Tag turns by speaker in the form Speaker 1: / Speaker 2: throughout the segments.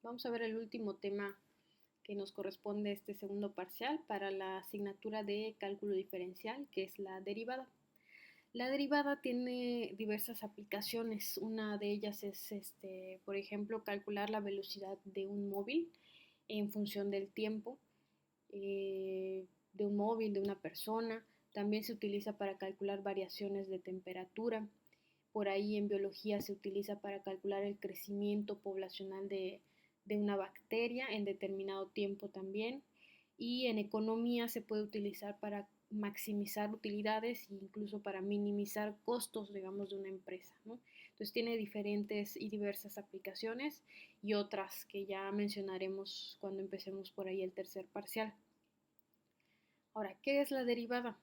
Speaker 1: Vamos a ver el último tema que nos corresponde este segundo parcial para la asignatura de cálculo diferencial, que es la derivada. La derivada tiene diversas aplicaciones. Una de ellas es, por ejemplo, calcular la velocidad de un móvil en función del tiempo de un móvil, de una persona. También se utiliza para calcular variaciones de temperatura. Por ahí en biología se utiliza para calcular el crecimiento poblacional de una bacteria en determinado tiempo también. Y en economía se puede utilizar para maximizar utilidades e incluso para minimizar costos, digamos, de una empresa, ¿no? Entonces tiene diferentes y diversas aplicaciones y otras que ya mencionaremos cuando empecemos por ahí el tercer parcial. Ahora, ¿qué es la derivada?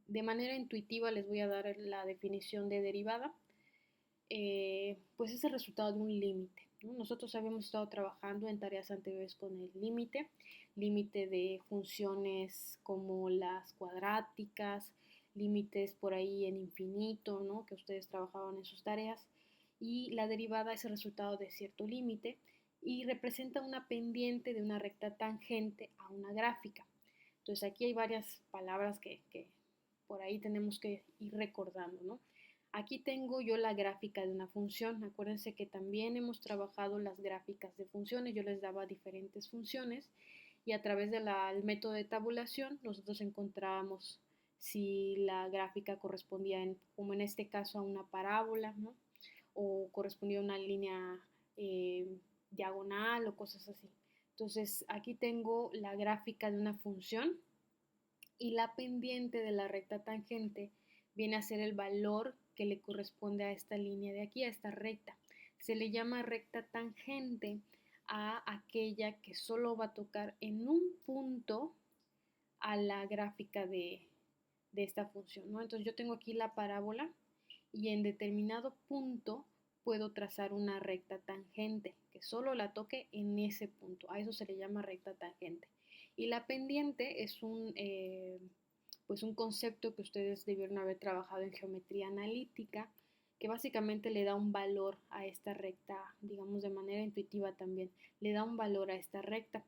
Speaker 1: De manera intuitiva les voy a dar la definición de derivada. Pues es el resultado de un límite, ¿no? Nosotros habíamos estado trabajando en tareas anteriores con el límite de funciones como las cuadráticas, límites por ahí en infinito, ¿no? Que ustedes trabajaban en sus tareas. Y la derivada es el resultado de cierto límite y representa una pendiente de una recta tangente a una gráfica. Entonces aquí hay varias palabras que por ahí tenemos que ir recordando, ¿no? Aquí tengo yo la gráfica de una función. Acuérdense que también hemos trabajado las gráficas de funciones. Yo les daba diferentes funciones y a través del método de tabulación nosotros encontrábamos si la gráfica correspondía, como en este caso, a una parábola, ¿no? O correspondía a una línea eh, diagonal o cosas así. Entonces aquí tengo la gráfica de una función y la pendiente de la recta tangente viene a ser el valor que le corresponde a esta línea de aquí, a esta recta. Se le llama recta tangente a aquella que solo va a tocar en un punto a la gráfica de esta función, ¿no? Entonces yo tengo aquí la parábola y en determinado punto puedo trazar una recta tangente que solo la toque en ese punto. A eso se le llama recta tangente. Y la pendiente es pues un concepto que ustedes debieron haber trabajado en geometría analítica, que básicamente le da un valor a esta recta, digamos de manera intuitiva también, le da un valor a esta recta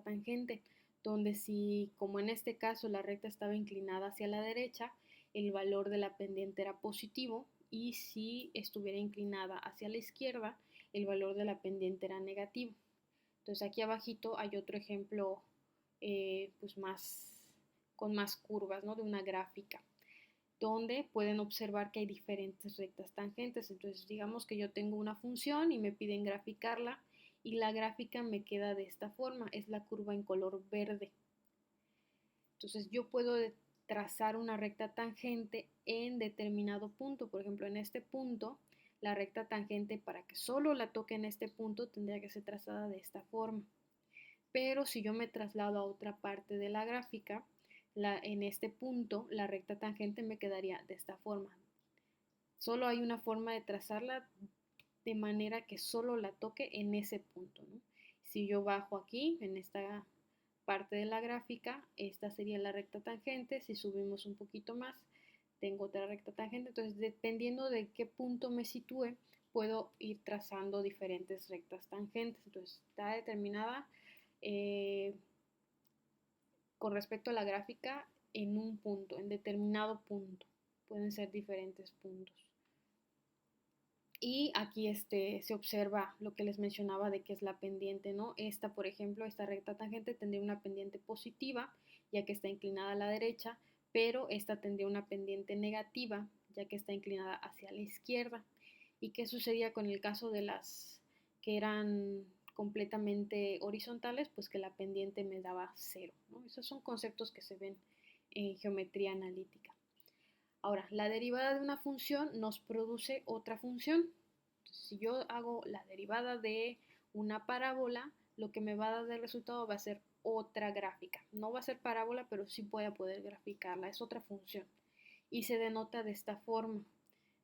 Speaker 1: tangente, donde si, como en este caso, la recta estaba inclinada hacia la derecha, el valor de la pendiente era positivo y si estuviera inclinada hacia la izquierda, el valor de la pendiente era negativo. Entonces aquí abajito hay otro ejemplo pues con más curvas, ¿no? De una gráfica, donde pueden observar que hay diferentes rectas tangentes. Entonces digamos que yo tengo una función y me piden graficarla y la gráfica me queda de esta forma, es la curva en color verde. Entonces yo puedo trazar una recta tangente en determinado punto. Por ejemplo, en este punto, la recta tangente para que solo la toque en este punto tendría que ser trazada de esta forma. Pero si yo me traslado a otra parte de la gráfica, en este punto la recta tangente me quedaría de esta forma. Solo hay una forma de trazarla de manera que solo la toque en ese punto, ¿no? Si yo bajo aquí, en esta parte de la gráfica, esta sería la recta tangente. Si subimos un poquito más, tengo otra recta tangente. Entonces, dependiendo de qué punto me sitúe, puedo ir trazando diferentes rectas tangentes. Entonces, está determinada eh, con respecto a la gráfica en un punto, en determinado punto. Pueden ser diferentes puntos. Y aquí se observa lo que les mencionaba de que es la pendiente, ¿no? Esta, por ejemplo, esta recta tangente tendría una pendiente positiva, ya que está inclinada a la derecha, pero esta tendría una pendiente negativa, ya que está inclinada hacia la izquierda. ¿Y qué sucedía con el caso de las que eran completamente horizontales? Pues que la pendiente me daba cero, ¿no? Esos son conceptos que se ven en geometría analítica. Ahora, la derivada de una función nos produce otra función. Si yo hago la derivada de una parábola, lo que me va a dar de resultado va a ser otra gráfica. No va a ser parábola, pero sí voy a poder graficarla. Es otra función. Y se denota de esta forma.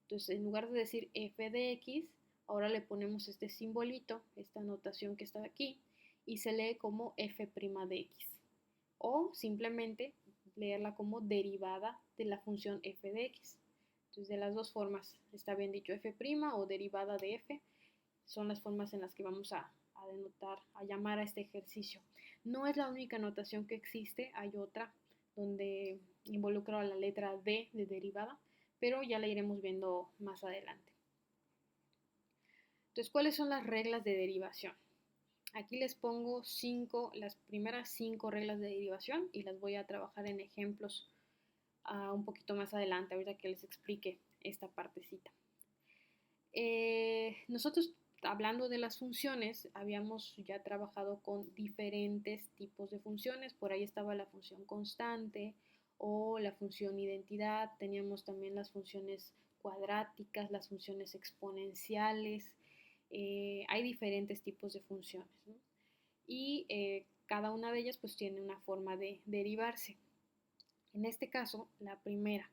Speaker 1: Entonces, en lugar de decir f de x, ahora le ponemos este simbolito, esta notación que está aquí, y se lee como f' de x. O simplemente leerla como derivada de la función f de x. Entonces, de las dos formas está bien dicho f' o derivada de f. son las formas en las que vamos a denotar, a llamar a este ejercicio. No es la única notación que existe, hay otra donde involucro a la letra D de derivada, pero ya la iremos viendo más adelante. Entonces, ¿cuáles son las reglas de derivación? Aquí les pongo las primeras 5 reglas de derivación y las voy a trabajar en ejemplos un poquito más adelante, ahorita que les explique esta partecita. Nosotros, hablando de las funciones, habíamos ya trabajado con diferentes tipos de funciones. Por ahí estaba la función constante o la función identidad. Teníamos también las funciones cuadráticas, las funciones exponenciales. Hay diferentes tipos de funciones, ¿no? Y cada una de ellas pues tiene una forma de derivarse. En este caso, la primera,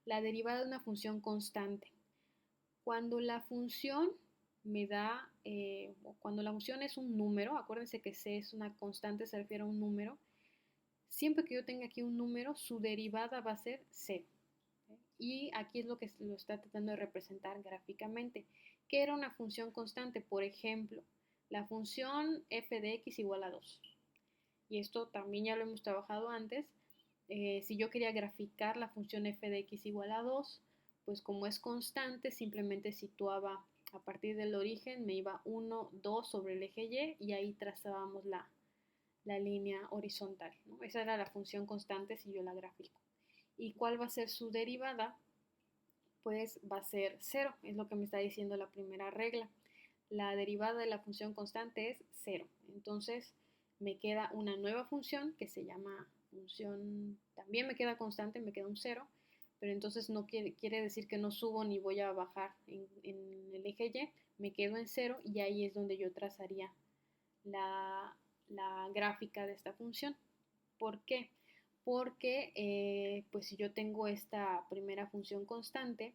Speaker 1: la derivada de una función constante. Cuando la función me da, cuando la función es un número, acuérdense que C es una constante, se refiere a un número, siempre que yo tenga aquí un número, su derivada va a ser 0. Y aquí es lo que lo está tratando de representar gráficamente. ¿Qué era una función constante? Por ejemplo, la función f de x igual a 2. Y esto también ya lo hemos trabajado antes. Si yo quería graficar la función f de x igual a 2, pues como es constante, simplemente situaba a partir del origen, me iba 1, 2 sobre el eje y ahí trazábamos la línea horizontal, ¿no? Esa era la función constante si yo la grafico. ¿Y cuál va a ser su derivada? Pues va a ser 0, es lo que me está diciendo la primera regla. La derivada de la función constante es 0. Entonces me queda una nueva función que se llama función, también me queda constante, me queda un 0, pero entonces no quiere decir que no subo ni voy a bajar en el eje Y, me quedo en 0 y ahí es donde yo trazaría la gráfica de esta función. ¿Por qué? Porque pues si yo tengo esta primera función constante,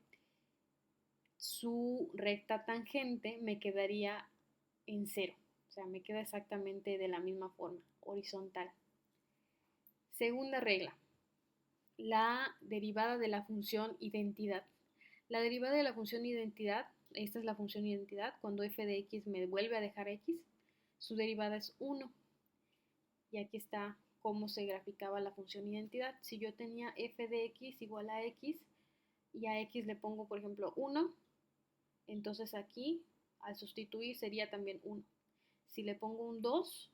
Speaker 1: su recta tangente me quedaría en 0, o sea, me queda exactamente de la misma forma, horizontal. Segunda regla, la derivada de la función identidad. La derivada de la función identidad, esta es la función identidad, cuando f de x me vuelve a dejar x, su derivada es 1. Y aquí está cómo se graficaba la función identidad. Si yo tenía f de x igual a x y a x le pongo, por ejemplo, 1, entonces aquí al sustituir sería también 1. Si le pongo un 2,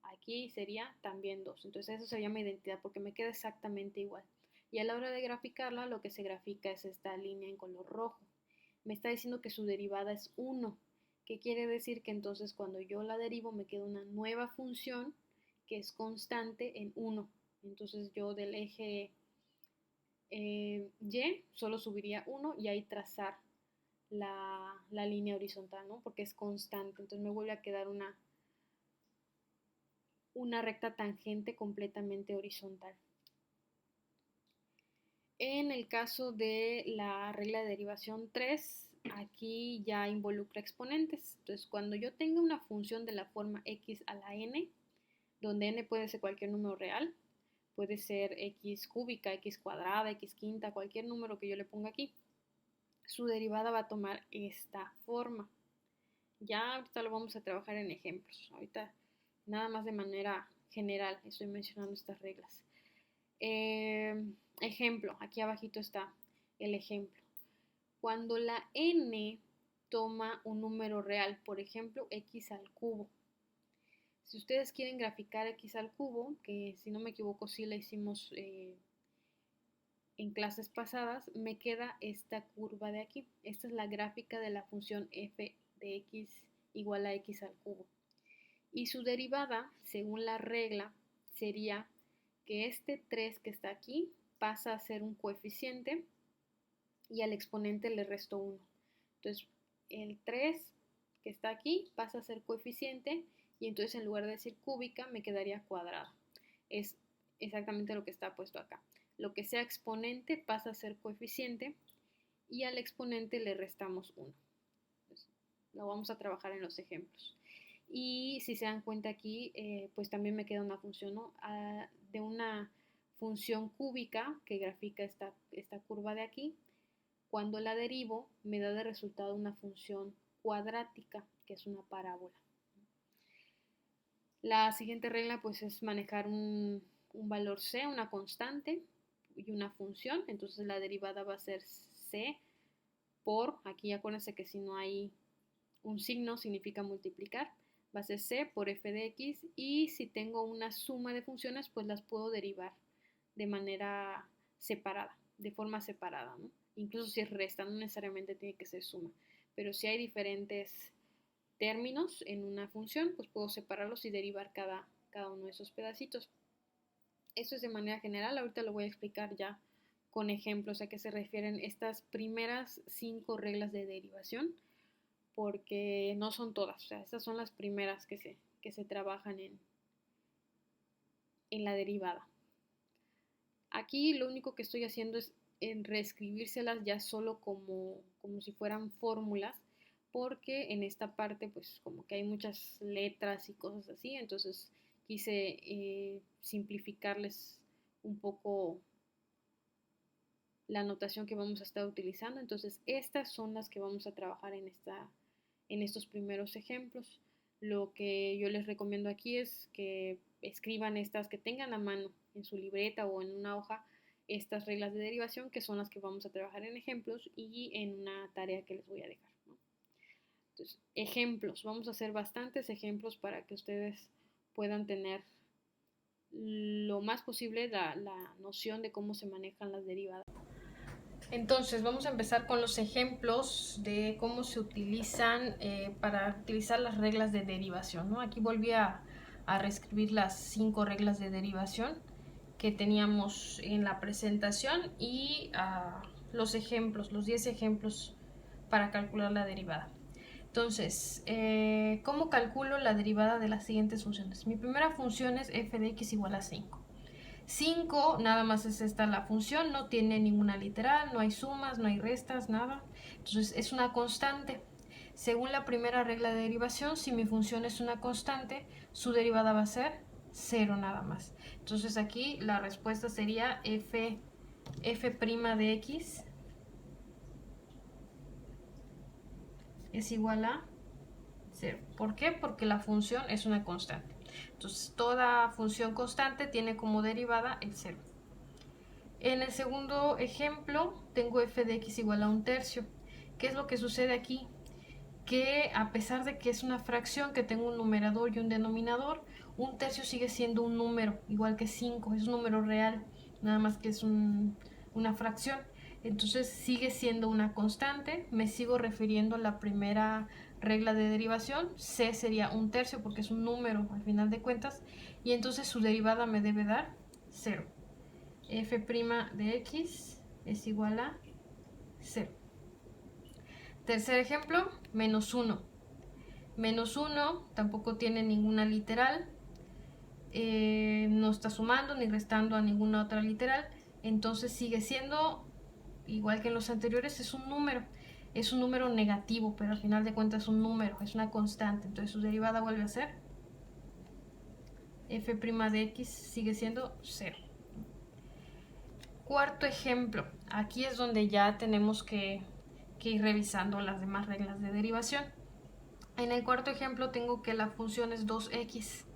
Speaker 1: aquí sería también 2. Entonces eso se llama identidad porque me queda exactamente igual. Y a la hora de graficarla, lo que se grafica es esta línea en color rojo. Me está diciendo que su derivada es 1. ¿Qué quiere decir? Que entonces cuando yo la derivo me queda una nueva función que es constante en 1. Entonces yo del eje Y solo subiría 1 y ahí trazar la línea horizontal, ¿no? Porque es constante. Entonces me vuelve a quedar una recta tangente completamente horizontal. En el caso de la regla de derivación 3, aquí ya involucra exponentes. Entonces, cuando yo tenga una función de la forma x a la n, donde n puede ser cualquier número real, puede ser x cúbica, x cuadrada, x quinta, cualquier número que yo le ponga aquí, su derivada va a tomar esta forma. Ya ahorita lo vamos a trabajar en ejemplos. Ahorita nada más de manera general estoy mencionando estas reglas. Ejemplo, aquí abajito está el ejemplo. Cuando la n toma un número real, por ejemplo, x al cubo. Si ustedes quieren graficar x al cubo, que si no me equivoco sí la hicimos en clases pasadas, me queda esta curva de aquí. Esta es la gráfica de la función f de x igual a x al cubo. Y su derivada, según la regla, sería que este 3 que está aquí pasa a ser un coeficiente y al exponente le resto 1. Entonces, el 3 que está aquí pasa a ser coeficiente y entonces en lugar de decir cúbica me quedaría cuadrada. Es exactamente lo que está puesto acá. Lo que sea exponente pasa a ser coeficiente y al exponente le restamos 1. Entonces, lo vamos a trabajar en los ejemplos. Y si se dan cuenta aquí, pues también me queda una función, ¿no? De una función cúbica que grafica esta curva de aquí. Cuando la derivo, me da de resultado una función cuadrática, que es una parábola. La siguiente regla pues es manejar un valor c, una constante y una función. Entonces la derivada va a ser c por, aquí acuérdense que si no hay un signo significa multiplicar, va a ser c por f de x, y si tengo una suma de funciones pues las puedo derivar de manera separada, de forma separada, ¿no? Incluso si es resta, no necesariamente tiene que ser suma, pero si hay diferentes términos en una función, pues puedo separarlos y derivar cada uno de esos pedacitos. Eso es de manera general. Ahorita lo voy a explicar ya con ejemplos a qué se refieren estas primeras 5 reglas de derivación, porque no son todas, o sea, estas son las primeras que se trabajan en la derivada. Aquí lo único que estoy haciendo es en reescribírselas ya solo como si fueran fórmulas, porque en esta parte pues como que hay muchas letras y cosas así, entonces quise simplificarles un poco la notación que vamos a estar utilizando. Entonces estas son las que vamos a trabajar en estos primeros ejemplos. Lo que yo les recomiendo aquí es que escriban estas, que tengan a mano en su libreta o en una hoja estas reglas de derivación, que son las que vamos a trabajar en ejemplos y en una tarea que les voy a dejar, ¿no? Entonces, ejemplos, vamos a hacer bastantes ejemplos para que ustedes puedan tener lo más posible la noción de cómo se manejan las derivadas. Entonces vamos a empezar con los ejemplos de cómo se utilizan para utilizar las reglas de derivación, ¿no? Aquí volví a reescribir las 5 reglas de derivación que teníamos en la presentación y los ejemplos, los 10 ejemplos para calcular la derivada. Entonces, ¿cómo calculo la derivada de las siguientes funciones? Mi primera función es f de x igual a 5. 5 nada más es esta la función, no tiene ninguna literal, no hay sumas, no hay restas, nada. Entonces es una constante. Según la primera regla de derivación, si mi función es una constante, su derivada va a ser 0 nada más. Entonces aquí la respuesta sería f' de x es igual a 0. ¿Por qué? Porque la función es una constante. Entonces toda función constante tiene como derivada el 0. En el segundo ejemplo tengo f de x igual a 1/3. ¿Qué es lo que sucede aquí? Que a pesar de que es una fracción, que tengo un numerador y un denominador, 1/3 sigue siendo un número, igual que 5, es un número real, nada más que es una fracción. Entonces sigue siendo una constante, me sigo refiriendo a la primera regla de derivación, c sería 1/3 porque es un número al final de cuentas, y entonces su derivada me debe dar 0. f' de x es igual a 0. Tercer ejemplo, menos 1. Menos 1 tampoco tiene ninguna literal, no está sumando ni restando a ninguna otra literal, entonces sigue siendo, igual que en los anteriores, es un número negativo, pero al final de cuentas es un número, es una constante, entonces su derivada vuelve a ser f' de x sigue siendo 0. Cuarto ejemplo, aquí es donde ya tenemos que ir revisando las demás reglas de derivación. En el cuarto ejemplo tengo que la función es 2x.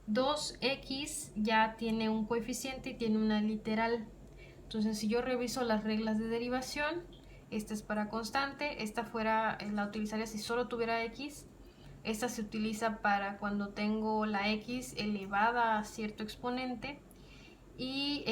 Speaker 1: 2x ya tiene un coeficiente y tiene una literal. Entonces si yo reviso las reglas de derivación, esta es para constante, esta la utilizaría si solo tuviera x. Esta se utiliza para cuando tengo la x elevada a cierto exponente. Y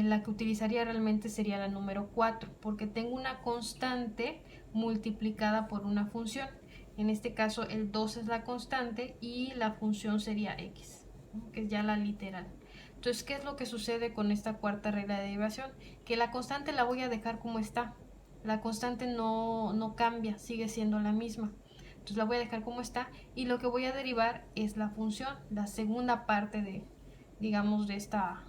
Speaker 1: la que utilizaría realmente sería la número 4, porque tengo una constante multiplicada por una función. En este caso el 2 es la constante y la función sería x, ¿no? Que es ya la literal. Entonces, ¿qué es lo que sucede con esta cuarta regla de derivación? Que la constante la voy a dejar como está. La constante no cambia, sigue siendo la misma. Entonces la voy a dejar como está y lo que voy a derivar es la función, la segunda parte de, digamos, de esta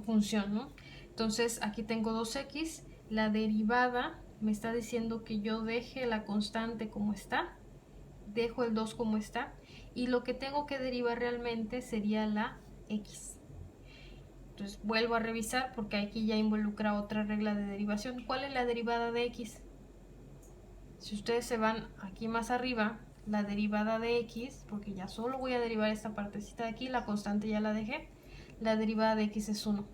Speaker 1: función, ¿no? Entonces aquí tengo 2x, la derivada me está diciendo que yo deje la constante como está, dejo el 2 como está, y lo que tengo que derivar realmente sería la x. Entonces vuelvo a revisar porque aquí ya involucra otra regla de derivación. ¿Cuál es la derivada de x? Si ustedes se van aquí más arriba, la derivada de x, porque ya solo voy a derivar esta partecita de aquí, la constante ya la dejé, la derivada de x es 1.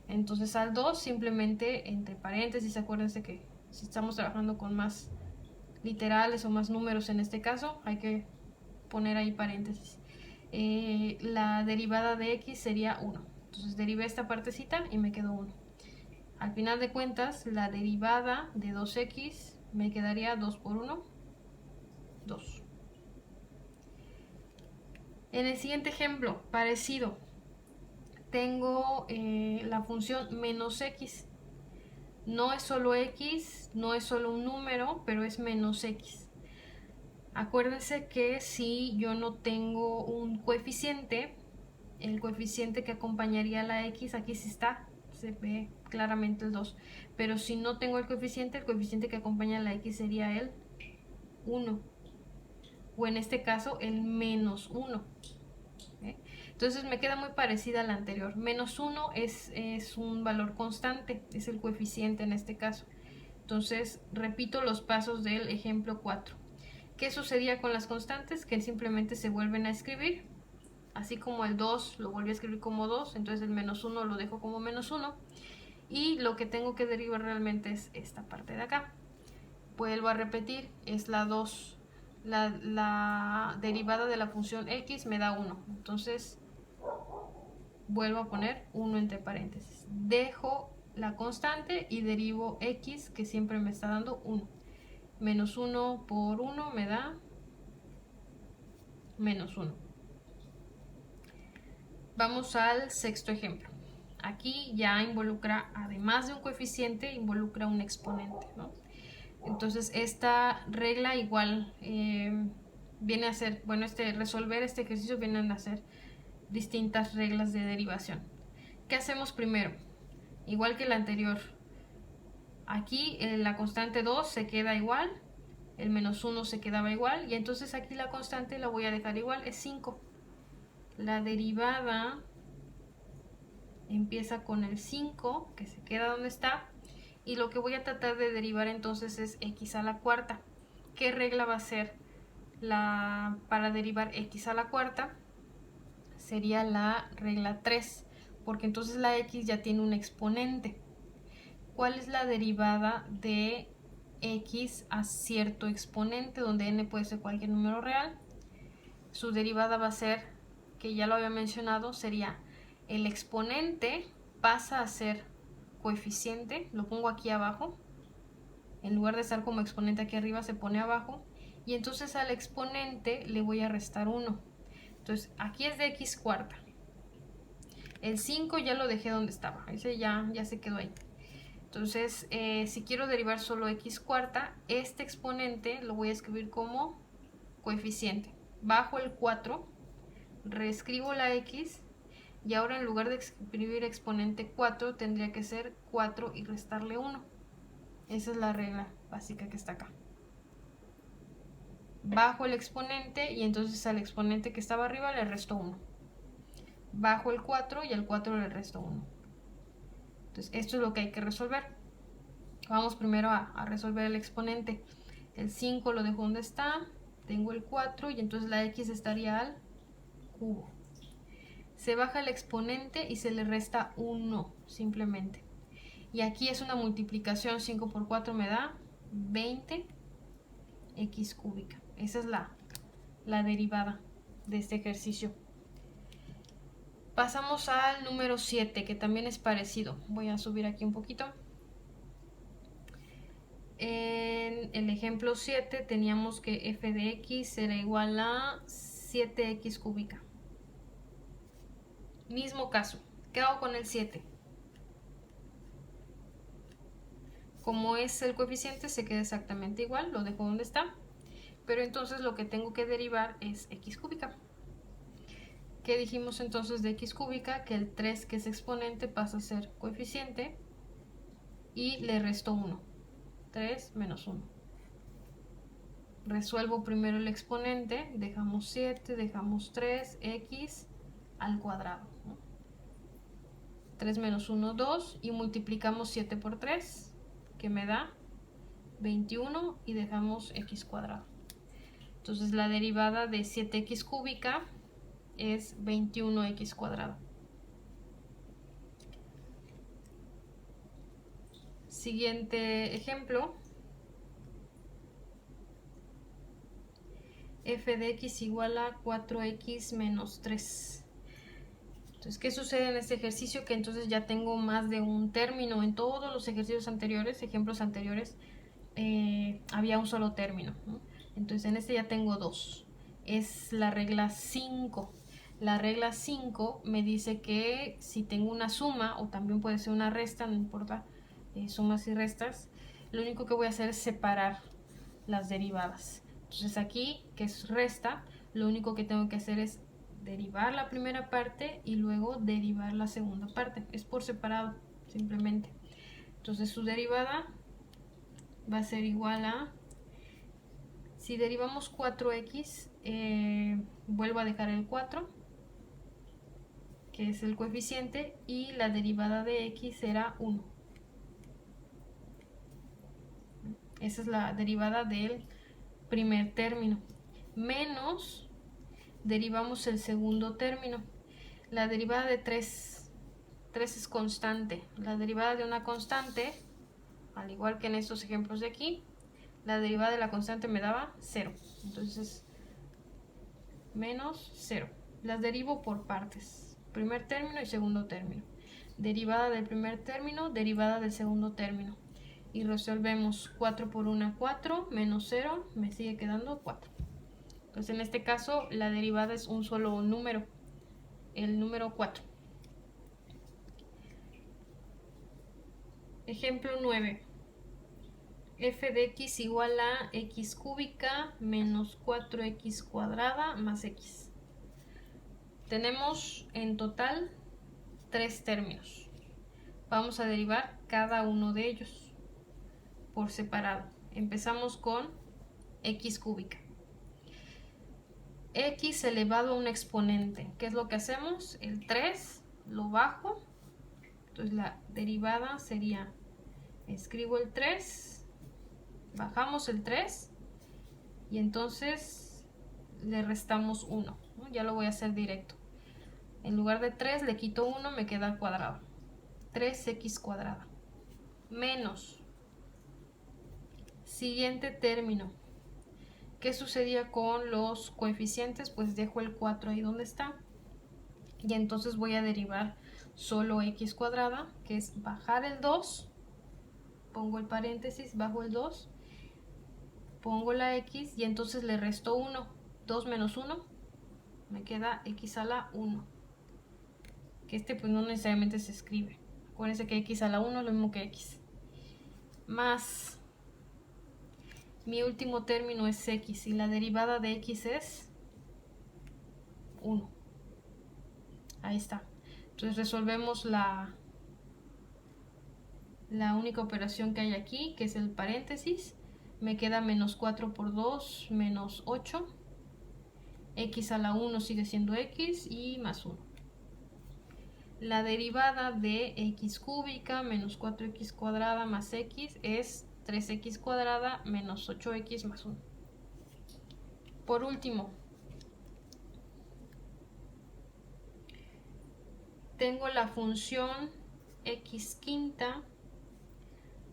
Speaker 1: Entonces al 2 simplemente entre paréntesis, acuérdense que si estamos trabajando con más literales o más números en este caso, hay que poner ahí paréntesis. La derivada de x sería 1. Entonces derivé esta partecita y me quedó 1. Al final de cuentas, la derivada de 2x me quedaría 2 por 1, 2. En el siguiente ejemplo, parecido, tengo la función menos x. No es solo x, no es solo un número, pero es menos x. Acuérdense que si yo no tengo un coeficiente, el coeficiente que acompañaría a la x, aquí sí está, se ve claramente el 2. Pero si no tengo el coeficiente que acompaña a la x sería el 1. O en este caso el menos 1. Entonces me queda muy parecida a la anterior. Menos 1 es un valor constante, es el coeficiente en este caso. Entonces repito los pasos del ejemplo 4. ¿Qué sucedía con las constantes? Que simplemente se vuelven a escribir. Así como el 2 lo volví a escribir como 2, entonces el menos 1 lo dejo como menos 1. Y lo que tengo que derivar realmente es esta parte de acá. Vuelvo a repetir, es la 2. La derivada de la función x me da 1. Entonces vuelvo a poner 1 entre paréntesis. Dejo la constante y derivo x, que siempre me está dando 1. Menos 1 por 1 me da menos 1. Vamos al sexto ejemplo. Aquí ya involucra, además de un coeficiente, involucra un exponente, ¿no? Entonces esta regla igual viene a ser, bueno, resolver este ejercicio vienen a ser distintas reglas de derivación. ¿Qué hacemos primero? Igual que la anterior. Aquí la constante 2 se queda igual, el menos 1 se quedaba igual, y entonces aquí la constante la voy a dejar igual, es 5. La derivada empieza con el 5, que se queda donde está, y lo que voy a tratar de derivar entonces es x a la cuarta. ¿Qué regla va a ser para derivar x a la cuarta? Sería la regla 3, porque entonces la x ya tiene un exponente. ¿Cuál es la derivada de x a cierto exponente, donde n puede ser cualquier número real? Su derivada va a ser, que ya lo había mencionado, sería el exponente pasa a ser coeficiente, lo pongo aquí abajo, en lugar de estar como exponente aquí arriba se pone abajo, y entonces al exponente le voy a restar 1. Entonces aquí es de x cuarta. El 5 ya lo dejé donde estaba, ese ya se quedó ahí. Entonces, si quiero derivar solo x cuarta, este exponente lo voy a escribir como coeficiente. Bajo el 4, reescribo la x, y ahora en lugar de escribir exponente 4, tendría que ser 4 y restarle 1. Esa es la regla básica que está acá. Bajo el exponente y entonces al exponente que estaba arriba le resto 1. Bajo el 4 y al 4 le resto 1. Entonces esto es lo que hay que resolver. Vamos primero a resolver el exponente. El 5 lo dejo donde está, tengo el 4 y entonces la x estaría al cubo. Se baja el exponente y se le resta 1 simplemente. Y aquí es una multiplicación, 5 por 4 me da 20 x cúbica. Esa es la derivada de este ejercicio. Pasamos al número 7, que también es parecido. Voy a subir aquí un poquito. En el ejemplo 7 teníamos que f de x era igual a 7x cúbica. Mismo caso. ¿Qué hago con el 7? Como es el coeficiente, se queda exactamente igual, lo dejo donde está. Pero entonces lo que tengo que derivar es x cúbica. ¿Qué dijimos entonces de x cúbica? Que el 3, que es exponente, pasa a ser coeficiente y le resto 1. 3 menos 1. Resuelvo primero el exponente, dejamos 7, dejamos 3, x al cuadrado, ¿no? 3 menos 1, 2. Y multiplicamos 7 por 3, que me da 21 y dejamos x cuadrado. Entonces la derivada de 7x cúbica es 21x cuadrado. Siguiente ejemplo. F de x igual a 4x menos 3. Entonces, ¿qué sucede en este ejercicio? Que entonces ya tengo más de un término. En todos los ejercicios anteriores, ejemplos anteriores, había un solo término, ¿no? Entonces en este ya tengo dos. Es la regla 5. La regla 5 me dice que si tengo una suma, o también puede ser una resta, no importa, sumas y restas, lo único que voy a hacer es separar las derivadas. Entonces aquí, que es resta, lo único que tengo que hacer es derivar la primera parte y luego derivar la segunda parte. Es por separado, simplemente. Entonces su derivada va a ser igual a, si derivamos 4x, vuelvo a dejar el 4, que es el coeficiente, y la derivada de x será 1. Esa es la derivada del primer término. Menos, derivamos el segundo término. La derivada de 3 es constante. La derivada de una constante, al igual que en estos ejemplos de aquí, la derivada de la constante me daba 0. Entonces, menos 0. Las derivo por partes. Primer término y segundo término. Derivada del primer término, derivada del segundo término. Y resolvemos 4 por 1, 4, menos 0, me sigue quedando 4. Entonces en este caso la derivada es un solo número, el número 4. Ejemplo 9. F de x igual a x cúbica menos 4x cuadrada más x. Tenemos en total 3 términos. Vamos a derivar cada uno de ellos por separado. Empezamos con x cúbica. X elevado a un exponente. ¿Qué es lo que hacemos? El 3 lo bajo. Entonces la derivada sería, escribo el 3, bajamos el 3 y entonces le restamos 1, ¿no? Ya lo voy a hacer directo. En lugar de 3 le quito 1, me queda cuadrado. 3x cuadrada. Menos. Siguiente término. ¿Qué sucedía con los coeficientes? Pues dejo el 4 ahí donde está. Y entonces voy a derivar solo x cuadrada, que es bajar el 2. Pongo el paréntesis, bajo el 2. Pongo la x y entonces le resto 1. 2 menos 1. Me queda x a la 1. Que pues no necesariamente se escribe. Acuérdense que x a la 1 es lo mismo que x. Más mi último término es x y la derivada de x es 1. Ahí está. Entonces resolvemos la única operación que hay aquí, que es el paréntesis. Me queda menos 4 por 2, menos 8. X a la 1 sigue siendo x y más 1. La derivada de x cúbica menos 4x cuadrada más x es 3x cuadrada menos 8x más 1. Por último, tengo la función x quinta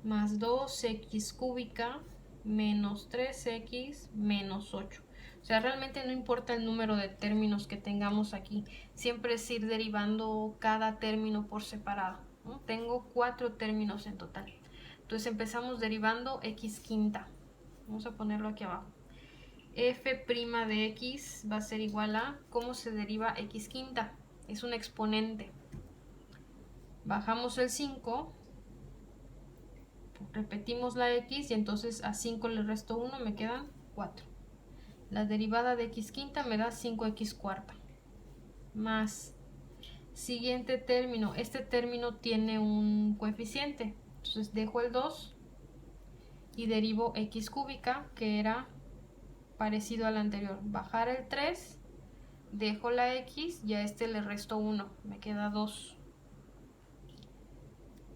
Speaker 1: más 2x cúbica menos 3x menos 8. O sea, realmente no importa el número de términos que tengamos aquí. Siempre es ir derivando cada término por separado, ¿no? Tengo 4 términos en total. Entonces empezamos derivando x quinta. Vamos a ponerlo aquí abajo. F' de x va a ser igual a, ¿cómo se deriva x quinta? Es un exponente. Bajamos el 5, repetimos la x y entonces a 5 le resto 1, me quedan 4. La derivada de x quinta me da 5x cuarta. Más siguiente término. Este término tiene un coeficiente. Entonces dejo el 2 y derivo x cúbica, que era parecido al anterior. Bajar el 3, dejo la x y a este le resto 1. Me queda 2.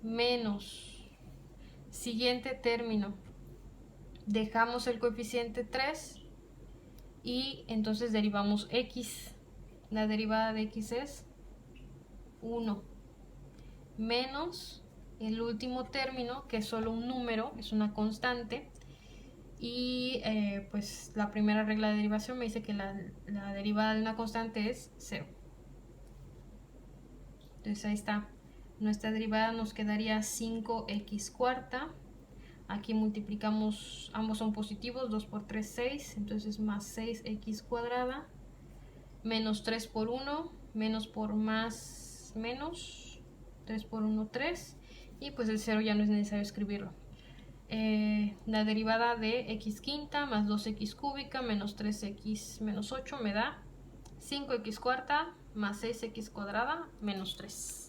Speaker 1: menos siguiente término. Dejamos el coeficiente 3 y entonces derivamos x. La derivada de x es 1 menos el último término, que es solo un número, es una constante, y pues la primera regla de derivación me dice que la derivada de una constante es 0. Entonces ahí está. Nuestra derivada nos quedaría 5x cuarta. Aquí multiplicamos, ambos son positivos, 2 por 3, 6, entonces más 6x cuadrada, menos 3 por 1, menos por más, menos, 3 por 1, 3, y pues el 0 ya no es necesario escribirlo. La derivada de x quinta más 2x cúbica menos 3x menos 8 me da 5x cuarta más 6x cuadrada menos 3.